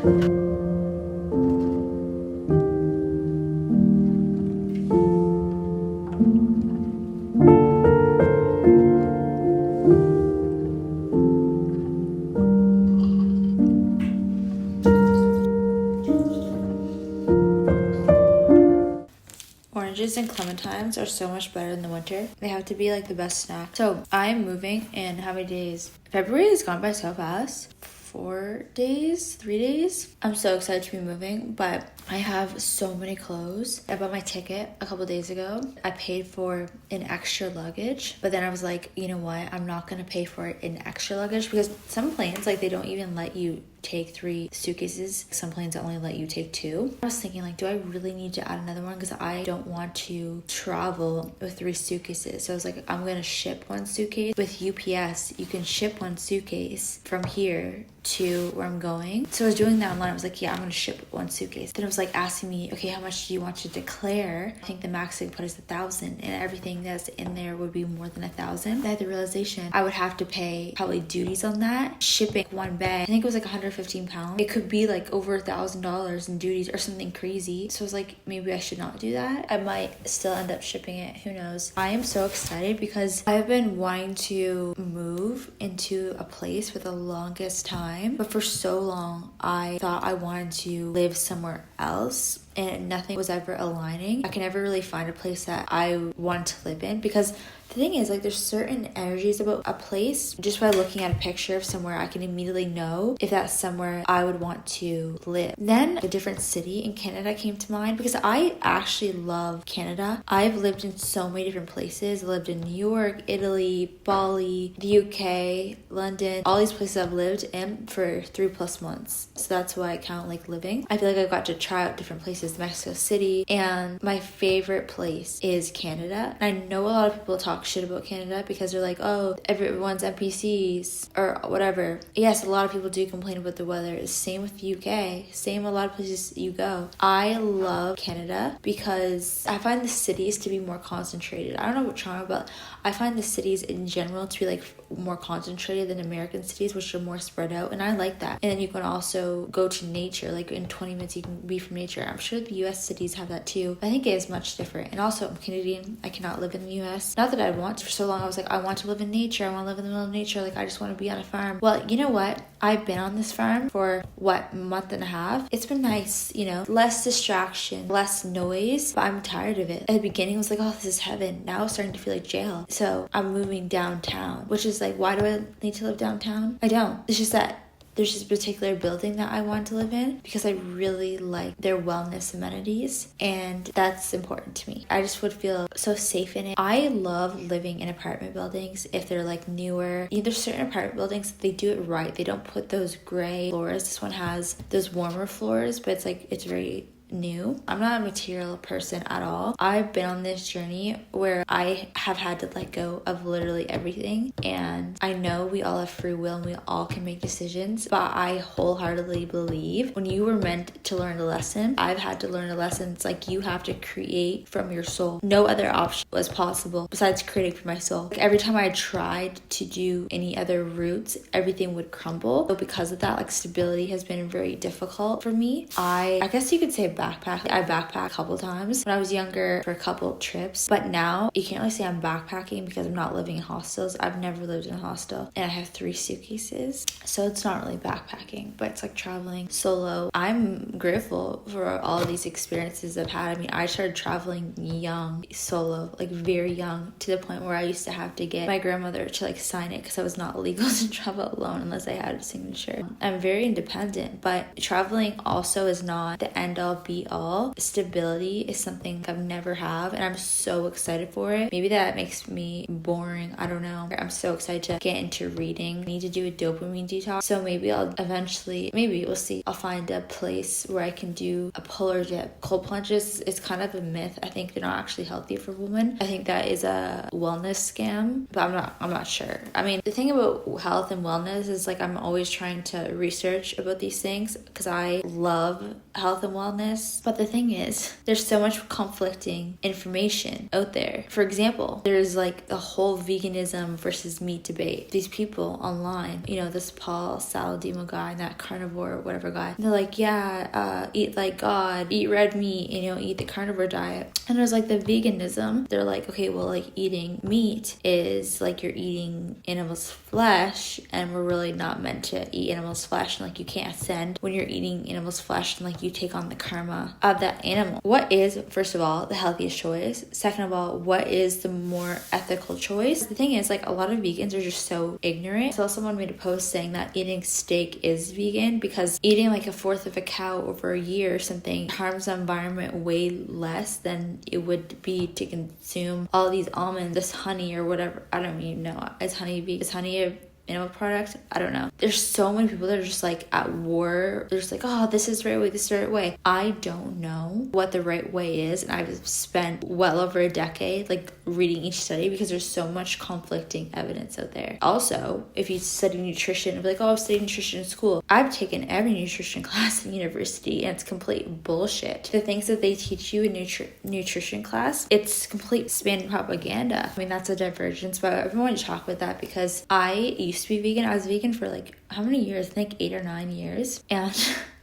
Oranges and clementines are so much better in the winter. They have to be like the best snack. So I'm moving in how many days? February has gone by so fast. 4 days, 3 days. I'm so excited to be moving, but I have so many clothes. I bought my ticket a couple days ago. I paid for an extra luggage, but then I was like, you know what? I'm not gonna pay for it in extra luggage because some planes, like, they don't even let you take 3 suitcases. Some planes only let you take 2. I was thinking, like, do I really need to add another one? Because I don't want to travel with 3 suitcases. So I was like, I'm gonna ship 1 suitcase. With UPS, you can ship 1 suitcase from here to where I'm going. So I was doing that online. I was like, yeah, I'm gonna ship 1 suitcase. Then it was like asking me, okay, how much do you want to declare? I think the max they put is 1,000, and everything that's in there would be more than 1,000. I had the realization I would have to pay probably duties on that. Shipping 1 bag, I think it was like 115 pounds. It could be like over $1,000 in duties or something crazy. So I was like, maybe I should not do that. I might still end up shipping it. Who knows? I am so excited because I've been wanting to move into a place for the longest time. But for so long, I thought I wanted to live somewhere else and nothing was ever aligning. I can never really find a place that I want to live in because the thing is, like, there's certain energies about a place. Just by looking at a picture of somewhere, I can immediately know if that's somewhere I would want to live. Then a different city in Canada came to mind because I actually love Canada. I've lived in so many different places. I lived in New York, Italy, Bali, the UK, London. All these places I've lived in for 3+ months. So that's why I count like living. I feel like I got to try out different places, Mexico City, and my favorite place is Canada. And I know a lot of people talk shit about Canada because they're like, oh, everyone's NPCs or whatever. Yes, a lot of people do complain about the weather. Same with the UK. Same a lot of places you go. I love Canada because I find the cities to be more concentrated. I don't know about Toronto, but I find the cities in general to be like more concentrated than American cities, which are more spread out, and I like that. And then you can also go to nature, like in 20 minutes you can be from nature. I'm sure the US cities have that too. I think it is much different. And also, I'm Canadian. I cannot live in the US. Not that I want to. For so long I was like, I want to live in nature. I want to live in the middle of nature. Like, I just want to be on a farm. Well, you know what? I've been on this farm for a month and a half. It's been nice, you know, less distraction, less noise, but I'm tired of it. At the beginning, I was like, oh, this is heaven. Now it's starting to feel like jail. So I'm moving downtown, which is like, why do I need to live downtown? I don't. It's just that there's this particular building that I want to live in because I really like their wellness amenities, and that's important to me. I just would feel so safe in it. I love living in apartment buildings if they're like newer. You know, there's certain apartment buildings, they do it right. They don't put those gray floors. This one has those warmer floors, but it's like, it's very new. I'm not a material person at all. I've been on this journey where I have had to let go of literally everything, and I know we all have free will and we all can make decisions, but I wholeheartedly believe when you were meant to learn a lesson, I've had to learn a lesson. It's like you have to create from your soul. No other option was possible besides creating from my soul. Like, every time I tried to do any other routes, everything would crumble. So because of that, like, stability has been very difficult for me. I guess you could say backpack. I backpacked a couple times when I was younger for a couple trips, but now you can't really say I'm backpacking because I'm not living in hostels. I've never lived in a hostel, and I have 3 suitcases, so it's not really backpacking, but it's like traveling solo. I'm grateful for all of these experiences I've had. I mean, I started traveling young, solo, like very young, to the point where I used to have to get my grandmother to like sign it because I was not legal to travel alone unless I had a signature. I'm very independent, but traveling also is not the end all be all. Stability is something I've never have, and I'm so excited for it. Maybe that makes me boring, I don't know. I'm so excited to get into reading. I need to do a dopamine detox, so maybe I'll eventually, maybe we'll see, I'll find a place where I can do a polar dip. Cold plunges is kind of a myth. I think they're not actually healthy for women. I think that is a wellness scam, but I'm not sure. I mean, the thing about health and wellness is like I'm always trying to research about these things because I love health and wellness. guess. But the thing is, there's so much conflicting information out there. For example, there's like the whole veganism versus meat debate. These people online, you know, this Paul Saladino guy, that carnivore whatever guy, they're like, yeah, eat like God, eat red meat, you know, eat the carnivore diet. And there's like the veganism, they're like, okay, well, like eating meat is like you're eating animals' flesh, and we're really not meant to eat animals' flesh, and like you can't ascend when you're eating animals' flesh, and like you take on the karma of that animal. What is, first of all, the healthiest choice? Second of all, what is the more ethical choice? The thing is, like, a lot of vegans are just so ignorant. I saw someone made a post saying that eating steak is vegan because eating like a fourth of a cow over a year or something harms the environment way less than it would be to consume all these almonds, this honey or whatever. I don't even know. Is honey a animal product? I don't know. There's so many people that are just like at war. They're just like, oh, this is the right way, this is the right way. I don't know what the right way is, and I've spent well over a decade like reading each study because there's so much conflicting evidence out there. Also, if you study nutrition, be like, oh, I've studied nutrition in school. I've taken every nutrition class in university, and it's complete bullshit. The things that they teach you in nutrition class, it's complete spin propaganda. I mean, that's a divergence, but I want to talk about that because I used to be vegan. I was vegan for like how many years? I think 8 or 9 years, and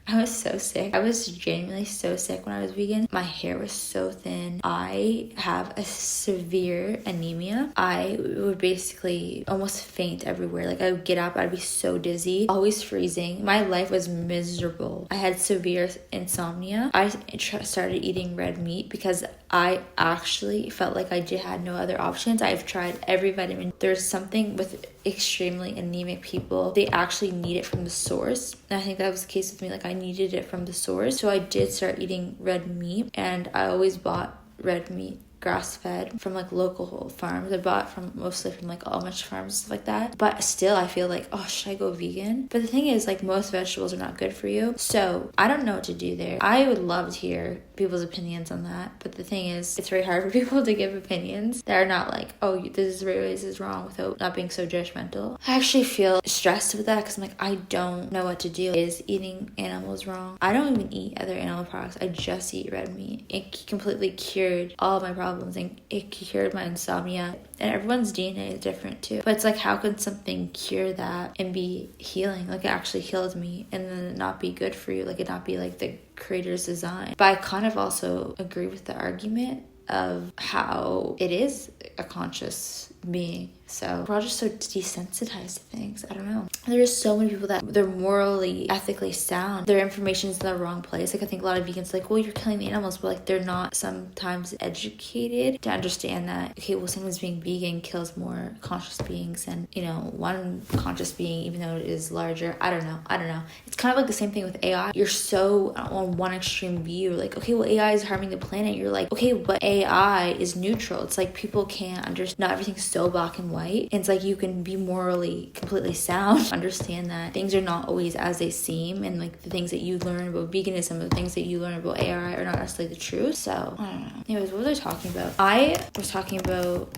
I was so sick. I was genuinely so sick when I was vegan. My hair was so thin. I have a severe anemia. I would basically almost faint everywhere. Like I would get up, I'd be so dizzy, always freezing. My life was miserable. I had severe insomnia. I started eating red meat because I actually felt like I had no other options. I've tried every vitamin. There's something with extremely anemic people. They actually need it from the source. And I think that was the case with me. Like I needed it from the source. So I did start eating red meat, and I always bought red meat grass-fed from like local farms. I bought from mostly from like Amish farms, stuff like that. But still, I feel like, oh, should I go vegan? But the thing is, like, most vegetables are not good for you. So I don't know what to do there. I would love to hear people's opinions on that. But the thing is, it's very hard for people to give opinions that are not like, oh, this is the right way, this is wrong, without not being so judgmental. I actually feel stressed with that because I'm like, I don't know what to do. Is eating animals wrong? I don't even eat other animal products. I just eat red meat. It completely cured all of my problems, and it cured my insomnia. And everyone's DNA is different too. But it's like, how can something cure that and be healing? Like, it actually healed me, and then it not be good for you. Like, it not be like the creator's design. But I kind of also agree with the argument of how it is a conscious being. So we're all just so desensitized to things. I don't know. There's so many people that they're morally, ethically sound. Their information's in the wrong place. Like, I think a lot of vegans like, well, you're killing the animals, but like they're not sometimes educated to understand that, okay, well, sometimes being vegan kills more conscious beings than, you know, one conscious being, even though it is larger. I don't know. It's kind of like the same thing with AI. You're so on one extreme view, like, okay, well, AI is harming the planet. You're like, okay, but AI is neutral. It's like people can't understand. Not everything's so black and white. And it's like you can be morally completely sound, understand that things are not always as they seem, and like the things that you learn about veganism, the things that you learn about AI are not necessarily the truth. So I don't know. Anyways, what was I talking about? I was talking about,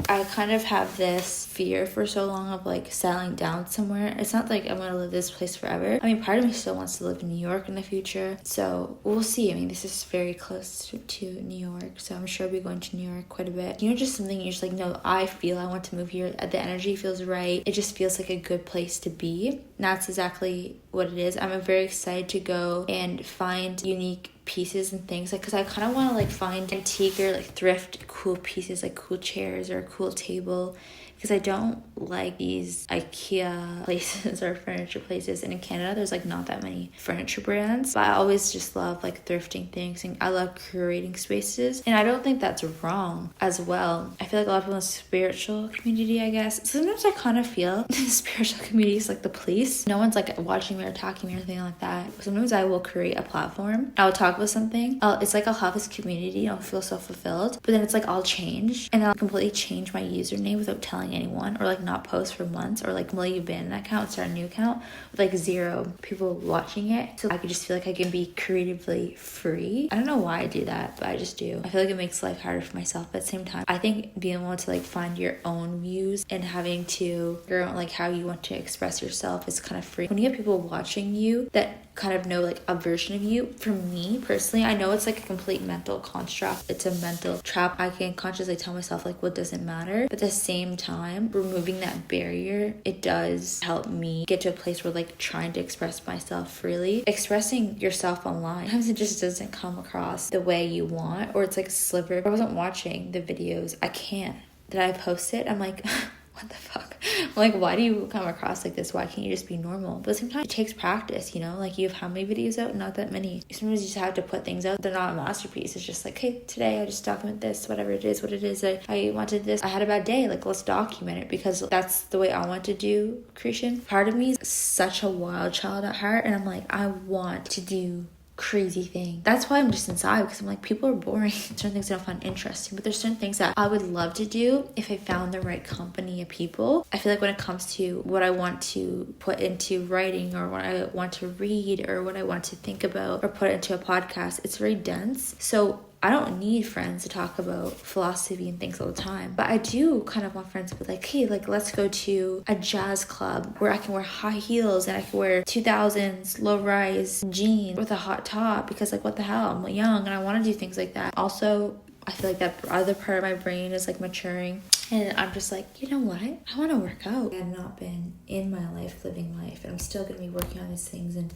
I kind of have this fear for so long of like settling down somewhere. It's not like I'm gonna live this place forever. I mean, part of me still wants to live in New York in the future, so we'll see. I mean, this is very close to New York, so I'm sure I'll be going to New York quite a bit. You know, just something you're just like, no, I feel I want to move here. The energy feels right. It just feels like a good place to be. And that's exactly what it is. I'm very excited to go and find unique pieces and things, like, because I kind of want to like find antique or like thrift cool pieces, like cool chairs or a cool table, because I don't like these IKEA places or furniture places. And in Canada, there's like not that many furniture brands, but I always just love like thrifting things, and I love curating spaces, and I don't think that's wrong as well. I feel like a lot of people in the spiritual community, I guess, sometimes I kind of feel the spiritual community is like the police. No one's like watching me or attacking me or anything like that. Sometimes I will create a platform, I'll talk about something, it's like I'll have this community, I'll feel so fulfilled, but then it's like I'll change, and I'll completely change my username without telling anyone, or like not post for months, or like completely abandon that account, start a new account with like 0 people watching it, so I could just feel like I can be creatively free. I don't know why I do that, but I just do. I feel like it makes life harder for myself, but at the same time, I think being able to like find your own views and having to figure out like how you want to express yourself is kind of free. When you have people watching you that kind of know like a version of you. For me personally, I know it's like a complete mental construct. It's a mental trap. I can consciously tell myself like what doesn't matter. But at the same time, removing that barrier, it does help me get to a place where like trying to express myself freely. Expressing yourself online, sometimes it just doesn't come across the way you want, or it's like a sliver. I wasn't watching the videos. I can't. That I posted, I'm like, what the fuck? Like, why do you come across like this? Why can't you just be normal? But sometimes it takes practice, you know? Like, you have how many videos out? Not that many. Sometimes you just have to put things out. They're not a masterpiece. It's just like, hey, today I just document this, whatever it is, what it is. I wanted this. I had a bad day. Like, let's document it because that's the way I want to do creation. Part of me is such a wild child at heart. And I'm like, I want to do crazy thing. That's why I'm just inside, because I'm like, people are boring. Certain things I don't find interesting, but there's certain things that I would love to do if I found the right company of people. I feel like when it comes to what I want to put into writing, or what I want to read, or what I want to think about, or put into a podcast, it's very dense. So I don't need friends to talk about philosophy and things all the time, but I do kind of want friends to be like, hey, like, let's go to a jazz club where I can wear high heels and I can wear 2000s low-rise jeans with a hot top, because like, what the hell, I'm young and I want to do things like that. Also, I feel like that other part of my brain is like maturing, and I'm just like, you know what? I want to work out. I have not been in my life living life, and I'm still going to be working on these things, and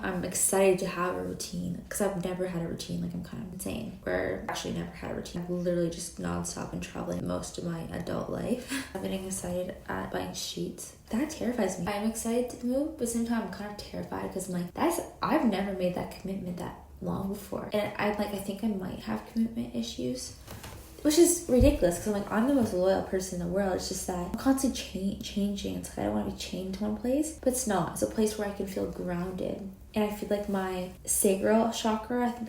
I'm excited to have a routine, because I've never had a routine. Like, I'm kind of insane, where I've actually never had a routine. I've literally just nonstop been traveling most of my adult life. I'm getting excited at buying sheets. That terrifies me. I'm excited to move, but at the same time I'm kind of terrified, because I'm like, I've never made that commitment that long before, and I think I might have commitment issues, which is ridiculous, because I'm the most loyal person in the world. It's just that I'm constantly changing. It's like I don't want to be chained to one place, but it's not. It's a place where I can feel grounded, and I feel like my sacral chakra, I think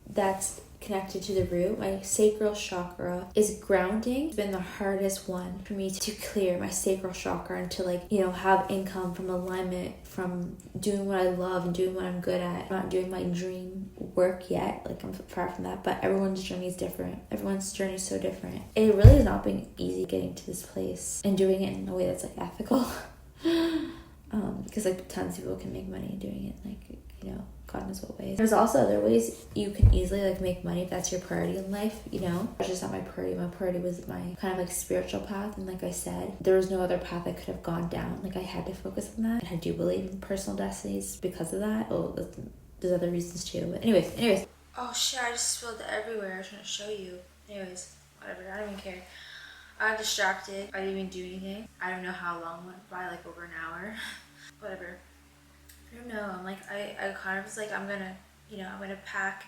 that's connected to the root. My sacral chakra is grounding. It's been the hardest one for me to clear my sacral chakra, and to like, you know, have income from alignment, from doing what I love and doing what I'm good at. I'm not doing my dream work yet. Like, I'm far from that, but everyone's journey is different. Everyone's journey is so different. It really has not been easy getting to this place and doing it in a way that's like ethical. Because like tons of people can make money doing it, like, you know, God knows what ways. There's also other ways you can easily like make money if that's your priority in life, you know. It's just not my priority. My priority was my kind of like spiritual path, and like I said, there was no other path I could have gone down. Like, I had to focus on that, and I do believe in personal destinies because of that. Oh, there's other reasons too, but anyways. Oh shit, I just spilled it everywhere. I was trying to show you. Anyways, whatever, I don't even care. I got distracted. I didn't even do anything. I don't know how long went by, like over an hour. Whatever. I don't know. I'm like, I kind of was like, I'm gonna pack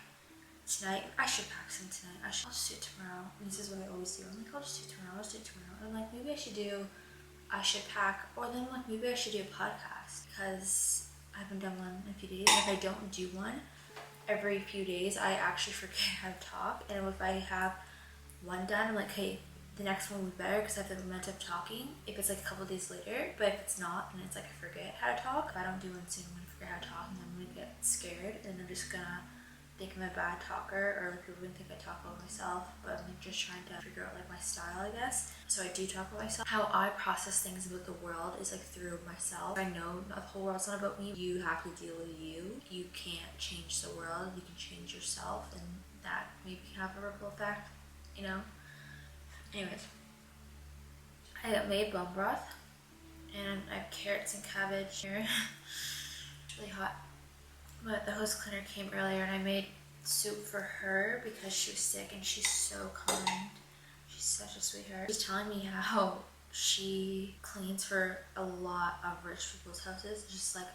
tonight. I should pack some tonight. I'll just do it tomorrow. And this is what I always do. I'm like, I'll just do it tomorrow. And I'm like, maybe I should pack. Or then I'm like, maybe I should do a podcast, because I haven't done one in a few days. If I don't do one every few days, I actually forget how to talk. And if I have one done, I'm like, hey, the next one will be better, because I have the momentum of talking if it's like a couple days later. But if it's not, then it's like I forget how to talk. If I don't do one soon, I'm gonna forget how to talk, and then I'm gonna get scared, and I'm just gonna think I'm a bad talker, or like people gonna think I talk about myself. But I'm like just trying to figure out like my style, I guess. So I do talk about myself. How I process things about the world is like through myself. I know the whole world's not about me. You have to deal with you. You can't change the world. You can change yourself, and that maybe can have a ripple effect, you know. Anyways, I made bone broth, and I have carrots and cabbage here. It's really hot. But the host cleaner came earlier, and I made soup for her because she was sick, and she's so kind. She's such a sweetheart. She's telling me how she cleans for a lot of rich people's houses. Just like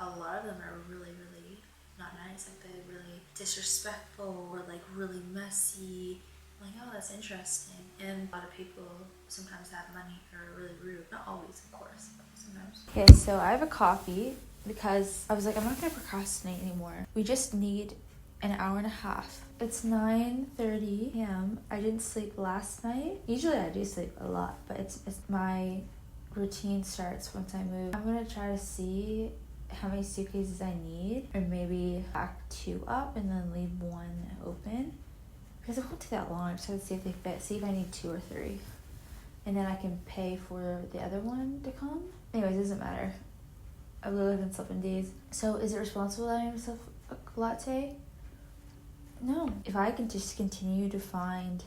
a lot of them are really, really not nice. Like, they're really disrespectful, or like really messy. I'm like, oh, that's interesting. And a lot of people sometimes have money or are really rude. Not always, of course, but sometimes. Okay, so I have a coffee because I was like, I'm not gonna procrastinate anymore. We just need an hour and a half. It's 9:30 p.m. I didn't sleep last night. Usually I do sleep a lot, but it's my routine starts once I move. I'm gonna try to see how many suitcases I need, or maybe pack 2 up and then leave 1 open. Because it won't take that long. I just have to see if they fit, see if I need 2 or 3. And then I can pay for the other one to come. Anyways, it doesn't matter. I literally haven't slept in days. So is it responsible that I made myself a latte? No. If I can just continue to find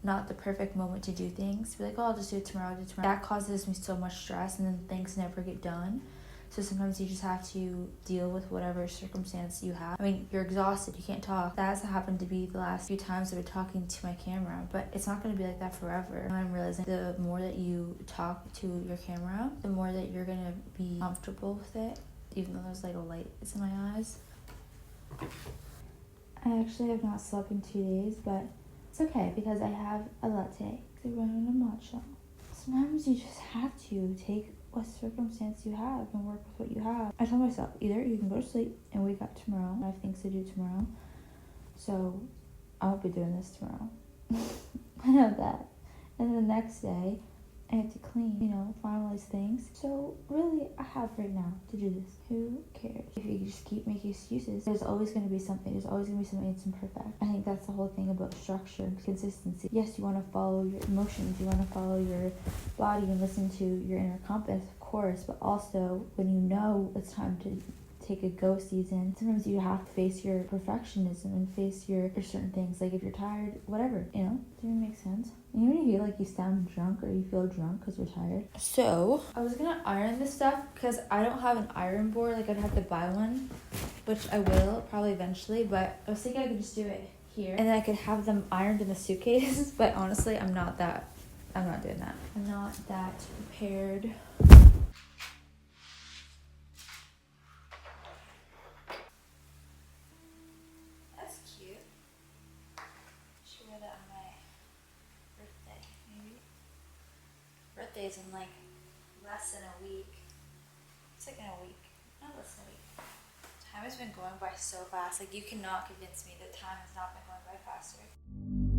not the perfect moment to do things, be like, oh, I'll just do it tomorrow, that causes me so much stress, and then things never get done. So sometimes you just have to deal with whatever circumstance you have. I mean, you're exhausted, you can't talk. That has happened to be the last few times I've been talking to my camera, but it's not going to be like that forever. And I'm realizing the more that you talk to your camera, the more that you're going to be comfortable with it, even though there's like a light in my eyes. I actually have not slept in 2 days, but it's okay because I have a latte. I run on a matcha. Sometimes you just have to take what circumstance you have and work with what you have. I tell myself, either you can go to sleep and wake up tomorrow. I have things to do tomorrow, so I won't be doing this tomorrow. I know that. And then the next day, I have to clean, finalize things. So really, I have right now to do this. Who cares? If you just keep making excuses, there's always going to be something. There's always going to be something that's imperfect. I think that's the whole thing about structure and consistency. Yes, you want to follow your emotions. You want to follow your body and listen to your inner compass, of course. But also, when you know it's time to take a go season, sometimes you have to face your perfectionism and face your certain things. Like if you're tired, whatever, does it make sense? And even if you feel like you sound drunk or you feel drunk because you're tired. So I was gonna iron this stuff because I don't have an iron board. Like I'd have to buy one, which I will probably eventually, but I was thinking I could just do it here and then I could have them ironed in the suitcase. But honestly, I'm not doing that. I'm not that prepared. Birthday's in like less than a week. It's like in a week. Not less than a week. Time has been going by so fast. Like you cannot convince me that time has not been going by faster.